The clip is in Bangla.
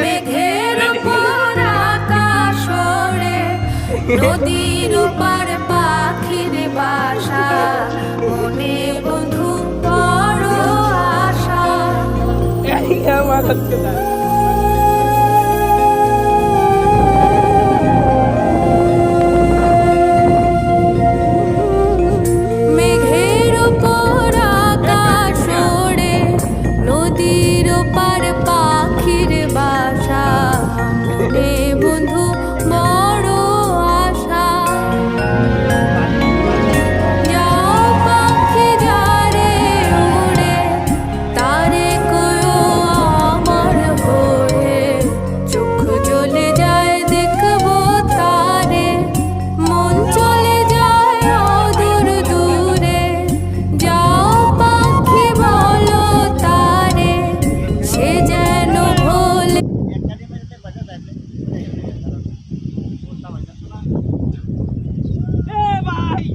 মেঘের উপর আকাশ ওড়ে, নদীর ওপার পাখির বাসা, মনে বন্ধু বড় আশা। মেঘের উপর আকাশ ওড়ে, নদীর ওপার পাখির বাসা, মনে বন্ধু বড় আশা। যাও পাখি যারে উড়ে, তারে কয়ো আমার হয়ে, চোখ জ্বলে যায় দেখবো তারে, মন চলে যায় অদূর দূরে। যাও পাখি বলো তারে, সে যেন ভোলে। ভাই